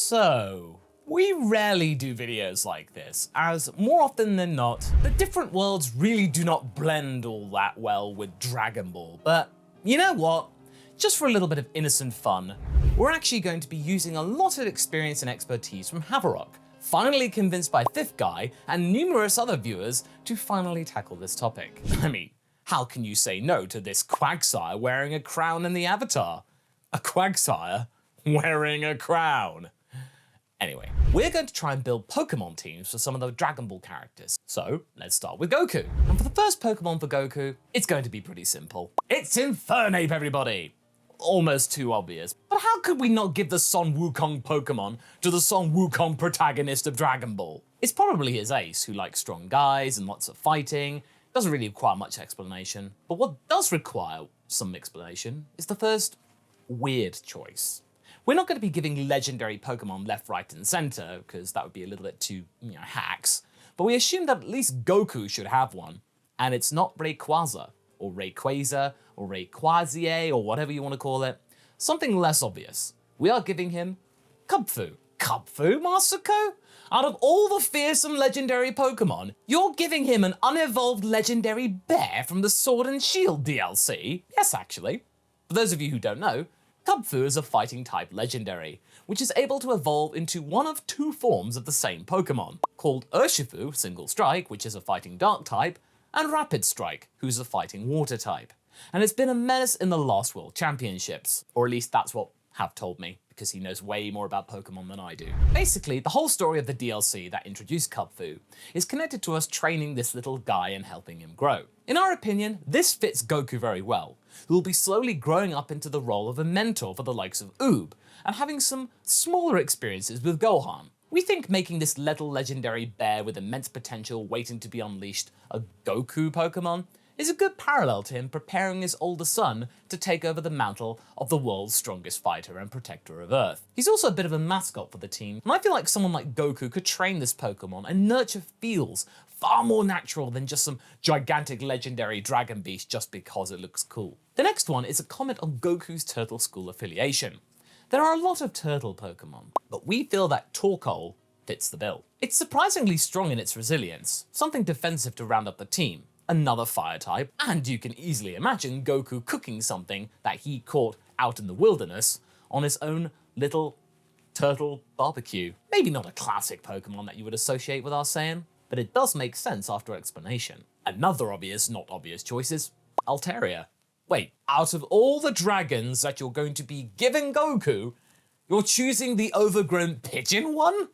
So, we rarely do videos like this, as more often than not, the different worlds really do not blend all that well with Dragon Ball. But you know what? Just for a little bit of innocent fun, we're actually going to be using a lot of experience and expertise from MasakoX, finally convinced by Thiffguy and numerous other viewers to finally tackle this topic. I mean, how can you say no to this Quagsire wearing a crown in the avatar? A Quagsire wearing a crown. Anyway, we're going to try and build Pokemon teams for some of the Dragon Ball characters. So let's start with Goku. And for the first Pokemon for Goku, it's going to be pretty simple. It's Infernape, everybody! Almost too obvious. But how could we not give the Son Wukong Pokemon to the Son Wukong protagonist of Dragon Ball? It's probably his ace, who likes strong guys and lots of fighting. Doesn't really require much explanation. But what does require some explanation is the first weird choice. We're not going to be giving legendary Pokemon left, right, and center, because that would be a little bit too, hacks. But we assume that at least Goku should have one. And it's not Rayquaza, or Rayquaza, or Rayquazier, or whatever you want to call it. Something less obvious. We are giving him Cub Food. Cub Food, Masako? Out of all the fearsome legendary Pokemon, you're giving him an unevolved legendary bear from the Sword and Shield DLC? Yes, actually. For those of you who don't know, Cub Food is a fighting type legendary, which is able to evolve into one of two forms of the same Pokemon, called Urshifu, Single Strike, which is a fighting dark type, and Rapid Strike, who's a fighting water type. And it's been a menace in the Lost World Championships, or at least that's what Hav told me, because he knows way more about Pokemon than I do. Basically, the whole story of the DLC that introduced Cub Food is connected to us training this little guy and helping him grow. In our opinion, this fits Goku very well, who will be slowly growing up into the role of a mentor for the likes of Oob, and having some smaller experiences with Gohan. We think making this little legendary bear with immense potential waiting to be unleashed a Goku Pokemon is a good parallel to him preparing his older son to take over the mantle of the world's strongest fighter and protector of Earth. He's also a bit of a mascot for the team, and I feel like someone like Goku could train this Pokemon and nurture feels far more natural than just some gigantic legendary dragon beast just because it looks cool. The next one is a comment on Goku's Turtle School affiliation. There are a lot of turtle Pokemon, but we feel that Torkoal fits the bill. It's surprisingly strong in its resilience, something defensive to round up the team, another fire type, and you can easily imagine Goku cooking something that he caught out in the wilderness on his own little turtle barbecue. Maybe not a classic Pokemon that you would associate with our Saiyan, but it does make sense after explanation. Another obvious, not obvious choice is Altaria. Wait, out of all the dragons that you're going to be giving Goku, you're choosing the overgrown pigeon one?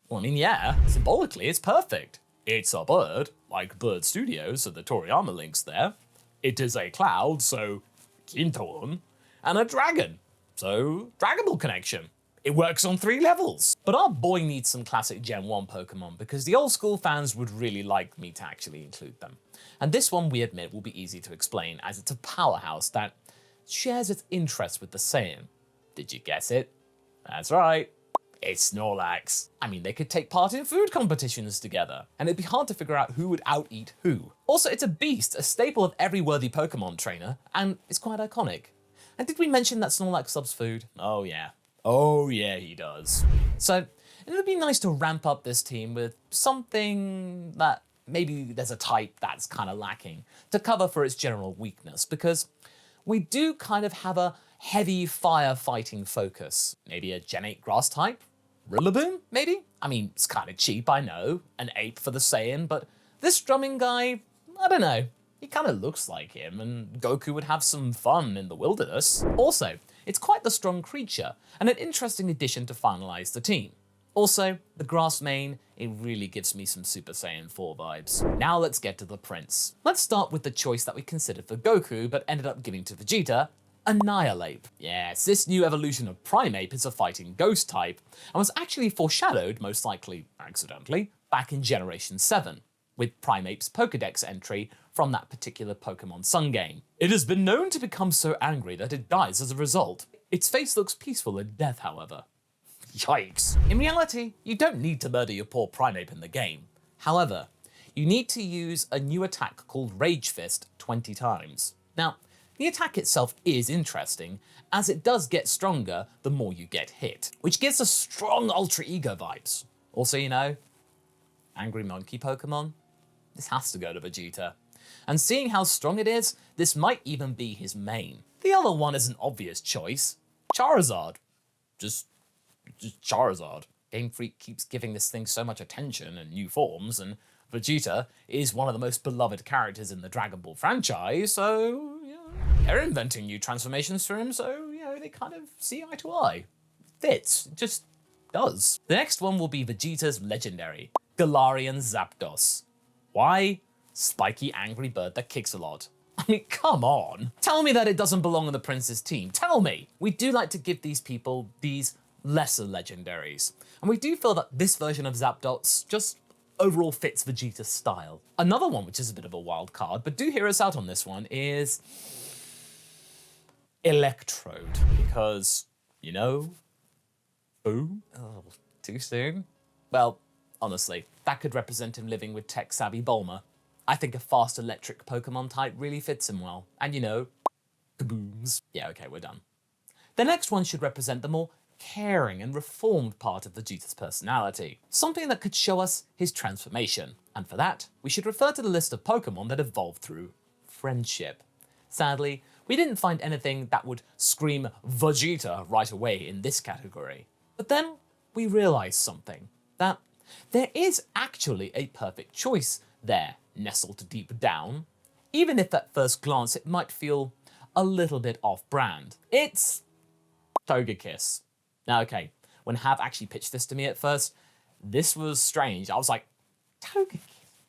Well, I mean, yeah, symbolically it's perfect. It's a bird, like Bird Studios, so the Toriyama link's there. It is a cloud, so Kintoon, and a dragon, so Dragon Ball connection. It works on 3 levels. But our boy needs some classic Gen 1 Pokemon because the old school fans would really like me to actually include them. And this one, we admit, will be easy to explain as it's a powerhouse that shares its interests with the Saiyan. Did you guess it? That's right. It's Snorlax. I mean, they could take part in food competitions together, and it'd be hard to figure out who would out-eat who. Also, it's a beast, a staple of every worthy Pokemon trainer, and it's quite iconic. And did we mention that Snorlax loves food? Oh yeah. Oh yeah, he does. So, it would be nice to ramp up this team with something that maybe there's a type that's kind of lacking to cover for its general weakness, because we do kind of have a heavy firefighting focus. Maybe a Gen 8 grass type? Rillaboom, maybe? I mean, it's kind of cheap, I know, an ape for the Saiyan, but this drumming guy, I don't know. He kind of looks like him, and Goku would have some fun in the wilderness. Also, it's quite the strong creature, and an interesting addition to finalize the team. Also, the grass mane, it really gives me some Super Saiyan 4 vibes. Now let's get to the prince. Let's start with the choice that we considered for Goku, but ended up giving to Vegeta, Annihilape. Yes, this new evolution of Primeape is a fighting ghost type, and was actually foreshadowed, most likely accidentally, back in Generation 7, with Primeape's Pokédex entry from that particular Pokemon Sun game. It has been known to become so angry that it dies as a result. Its face looks peaceful in death, however. Yikes. In reality, you don't need to murder your poor Primeape in the game. However, you need to use a new attack called Rage Fist 20 times. Now, The attack itself is interesting, as it does get stronger the more you get hit, which gives us strong Ultra Ego vibes. Also, you know, angry monkey Pokemon? This has to go to Vegeta. And seeing how strong it is, this might even be his main. The other one is an obvious choice. Charizard. Just Charizard. Game Freak keeps giving this thing so much attention and new forms, and Vegeta is one of the most beloved characters in the Dragon Ball franchise, so, you know, they're inventing new transformations for him, so, you know, they kind of see eye to eye. Fits. It just does. The next one will be Vegeta's legendary, Galarian Zapdos. Why? Spiky angry bird that kicks a lot. I mean, come on. Tell me that it doesn't belong on the Prince's team. Tell me. We do like to give these people these lesser legendaries. And we do feel that this version of Zapdos just overall fits Vegeta's style. Another one, which is a bit of a wild card, but do hear us out on this one, is Electrode. Because, you know, boom. Oh, too soon? Well, honestly, that could represent him living with tech-savvy Bulma. I think a fast electric Pokemon type really fits him well. And you know, kabooms. Yeah, okay, we're done. The next one should represent the more caring and reformed part of Vegeta's personality. Something that could show us his transformation. And for that, we should refer to the list of Pokemon that evolved through friendship. Sadly, we didn't find anything that would scream Vegeta right away in this category. But then we realized something, that there is actually a perfect choice there, nestled deep down, even if at first glance it might feel a little bit off-brand. It's Toga Kiss. Now, okay, when Hav actually pitched this to me at first, this was strange. I was like, Toga Kiss?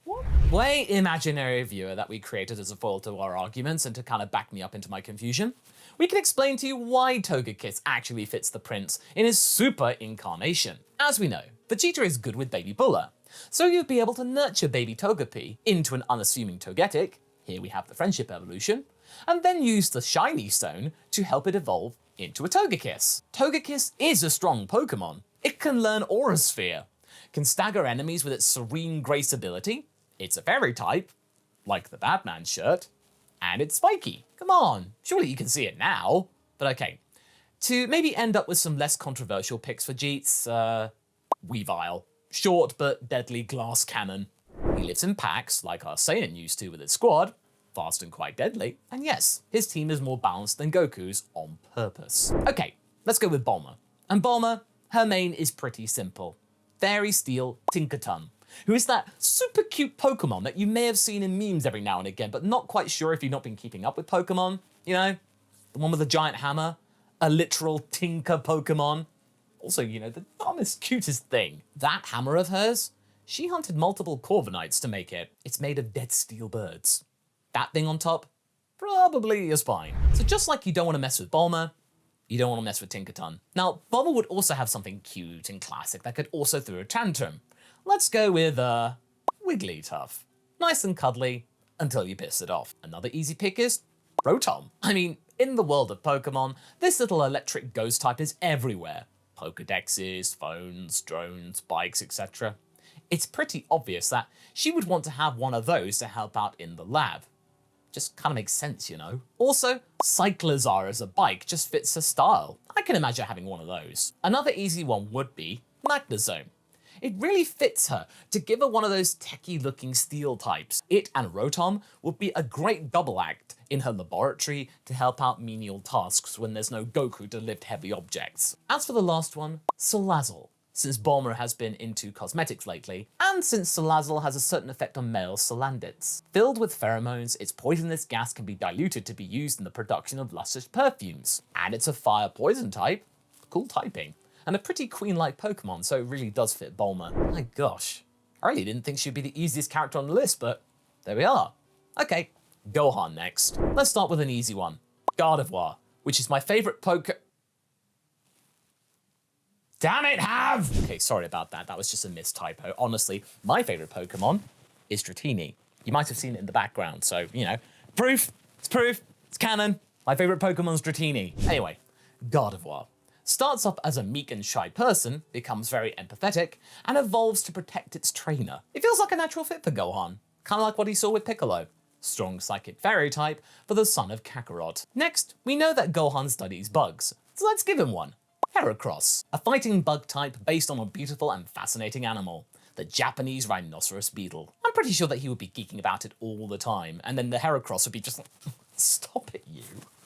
What? Way imaginary viewer that we created as a foil to our arguments and to kind of back me up into my confusion, we can explain to you why Toga Kiss actually fits the prince in his super incarnation. As we know, Vegeta is good with Baby Bulla, so you'd be able to nurture baby Togepi into an unassuming Togetic, here we have the friendship evolution, and then use the shiny stone to help it evolve into a Togekiss. Togekiss is a strong Pokemon. It can learn Aura Sphere, can stagger enemies with its serene grace ability, it's a fairy type, like the Batman shirt, and it's spiky. Come on, surely you can see it now. But okay, to maybe end up with some less controversial picks for Jeets, Weavile. Short but deadly glass cannon. He lives in packs, like our Saiyan used to with his squad, fast and quite deadly. And yes, his team is more balanced than Goku's on purpose. Okay, let's go with Bulma. And Bulma, her main is pretty simple. Fairy Steel Tinkaton, who is that super cute Pokemon that you may have seen in memes every now and again, but not quite sure if you've not been keeping up with Pokemon. You know, the one with the giant hammer, a literal Tinker Pokemon. Also, you know, the dumbest, cutest thing. That hammer of hers, she hunted multiple Corviknights to make it. It's made of dead steel birds. That thing on top, probably is fine. So just like you don't want to mess with Bulma, you don't want to mess with Tinkaton. Now, Bulma would also have something cute and classic that could also throw a tantrum. Let's go with, Wigglytuff. Nice and cuddly until you piss it off. Another easy pick is Rotom. I mean, in the world of Pokemon, this little electric ghost type is everywhere. Pokedexes, phones, drones, bikes, etc. It's pretty obvious that she would want to have one of those to help out in the lab. Just kind of makes sense, you know? Also, Cyclizar as a bike just fits her style. I can imagine having one of those. Another easy one would be Magnezone. It really fits her to give her one of those techie looking steel types. It and Rotom would be a great double act in her laboratory to help out menial tasks when there's no Goku to lift heavy objects. As for the last one, Salazzle. Since Bulma has been into cosmetics lately, and since Salazzle has a certain effect on male Salandits. Filled with pheromones, its poisonous gas can be diluted to be used in the production of luscious perfumes. And it's a fire poison type, cool typing, and a pretty queen-like Pokemon, so it really does fit Bulma. My gosh, I really didn't think she'd be the easiest character on the list, but there we are. Okay, Gohan next. Let's start with an easy one. Gardevoir, which is my favorite Damn it, Hav! Okay, sorry about that. That was just a mistypo. Honestly, my favorite Pokemon is Dratini. You might have seen it in the background, so, you know, proof, it's canon. My favorite Pokemon's Dratini. Anyway, Gardevoir. Starts off as a meek and shy person, becomes very empathetic, and evolves to protect its trainer. It feels like a natural fit for Gohan, kind of like what he saw with Piccolo. strong psychic fairy type for the son of Kakarot. Next, we know that Gohan studies bugs, so let's give him one. Heracross, a fighting bug type based on a beautiful and fascinating animal, the Japanese rhinoceros beetle. I'm pretty sure that he would be geeking about it all the time, and then the Heracross would be just like, stop it, you.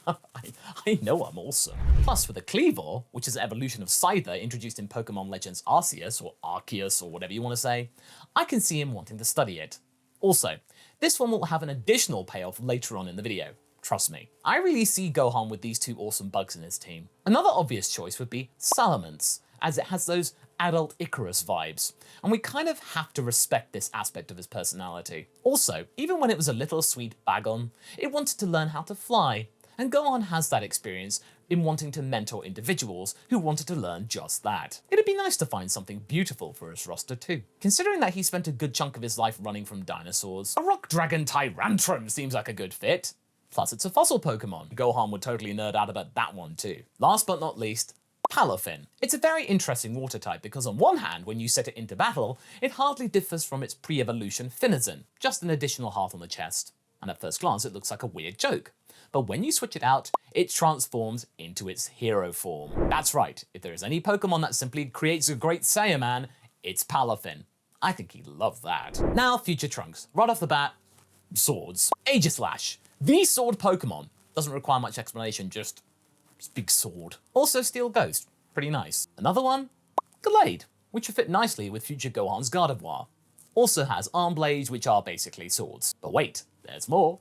I know I'm awesome. Plus, with the Cleavor, which is an evolution of Scyther introduced in Pokemon Legends Arceus, or Arceus, or whatever you want to say, I can see him wanting to study it. Also, this one will have an additional payoff later on in the video. Trust me. I really see Gohan with these two awesome bugs in his team. Another obvious choice would be Salamence, as it has those adult Icarus vibes, and we kind of have to respect this aspect of his personality. Also, even when it was a little sweet Bagon, it wanted to learn how to fly, and Gohan has that experience in wanting to mentor individuals who wanted to learn just that. It'd be nice to find something beautiful for his roster too. Considering that he spent a good chunk of his life running from dinosaurs, a Rock Dragon Tyrantrum seems like a good fit. Plus, it's a fossil Pokemon. Gohan would totally nerd out about that one too. Last but not least, Palafin. It's a very interesting water type because on one hand, when you set it into battle, it hardly differs from its pre-evolution Finizen, just an additional heart on the chest. And at first glance, it looks like a weird joke. But when you switch it out, it transforms into its hero form. That's right, if there is any Pokemon that simply creates a great Saiyaman, it's Palafin. I think he'd love that. Now, future Trunks. Right off the bat, swords. Aegislash. The sword Pokemon. Doesn't require much explanation, just big sword. Also Steel Ghost, pretty nice. Another one, Gallade, which would fit nicely with future Gohan's Gardevoir. Also has arm blades, which are basically swords. But wait, there's more.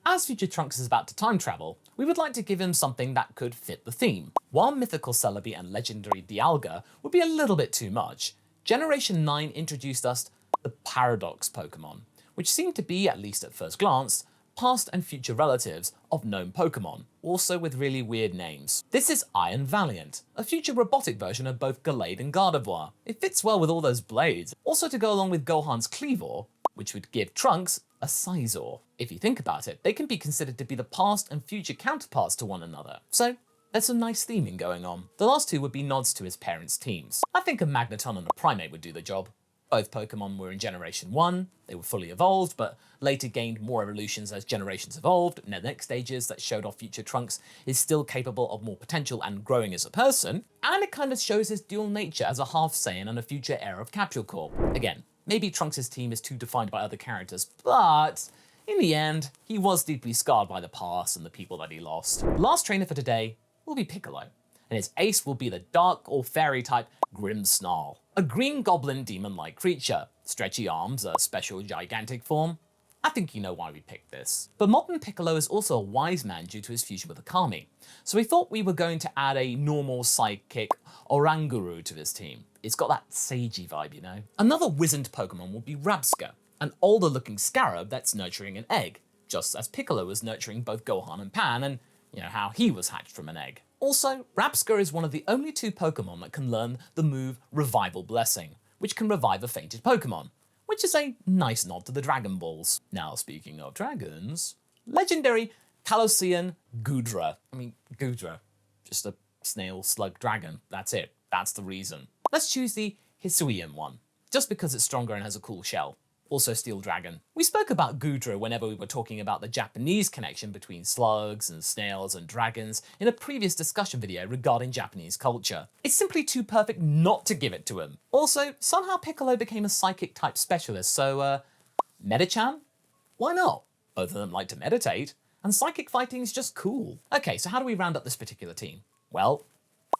As future Trunks is about to time travel, we would like to give him something that could fit the theme. While mythical Celebi and legendary Dialga would be a little bit too much, Generation 9 introduced us the Paradox Pokemon, which seemed to be, at least at first glance, past and future relatives of known Pokemon, also with really weird names. This is Iron Valiant, a future robotic version of both Gallade and Gardevoir. It fits well with all those blades, also to go along with Gohan's Cleavor, which would give Trunks a Scizor. If you think about it, they can be considered to be the past and future counterparts to one another. So there's some nice theming going on. The last two would be nods to his parents' teams. I think a Magneton and a Primate would do the job. Both Pokemon were in Generation 1, they were fully evolved, but later gained more evolutions as generations evolved, and the next stages that showed off future Trunks is still capable of more potential and growing as a person, and it kind of shows his dual nature as a half Saiyan and a future heir of Capsule Corp. Again, maybe Trunks' team is too defined by other characters, but in the end, he was deeply scarred by the past and the people that he lost. The last trainer for today will be Piccolo, and his ace will be the dark or fairy type Grimmsnarl, a green goblin demon-like creature, stretchy arms, a special gigantic form. I think you know why we picked this. But modern Piccolo is also a wise man due to his fusion with Akami, so we thought we were going to add a normal sidekick Oranguru to his team. It's got that sagey vibe, you know? Another wizened Pokemon will be Rabsca, an older looking scarab that's nurturing an egg, just as Piccolo was nurturing both Gohan and Pan, and you know how he was hatched from an egg. Also, Rabsca is one of the only two Pokemon that can learn the move Revival Blessing, which can revive a fainted Pokemon, which is a nice nod to the Dragon Balls. Now, speaking of dragons, legendary Calocean Goodra. Goodra, just a snail slug dragon, that's it, that's the reason. Let's choose the Hisuian one, just because it's stronger and has a cool shell. Also Steel Dragon. We spoke about Goodra whenever we were talking about the Japanese connection between slugs and snails and dragons in a previous discussion video regarding Japanese culture. It's simply too perfect not to give it to him. Also, somehow Piccolo became a psychic type specialist, so Medichan? Why not? Both of them like to meditate, and psychic fighting is just cool. Okay, so how do we round up this particular team? Well,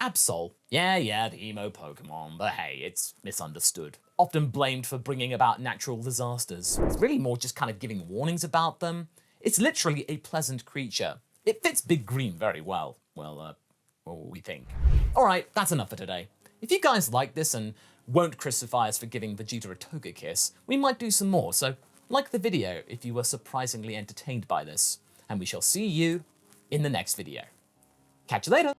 Absol. Yeah, the emo Pokemon, but hey, it's misunderstood. Often blamed for bringing about natural disasters. It's really more just kind of giving warnings about them. It's literally a pleasant creature. It fits Big Green very well. Well, we think. All right, that's enough for today. If you guys like this and won't crucify us for giving Vegeta a Toga Kiss, we might do some more, so like the video if you were surprisingly entertained by this. And we shall see you in the next video. Catch you later!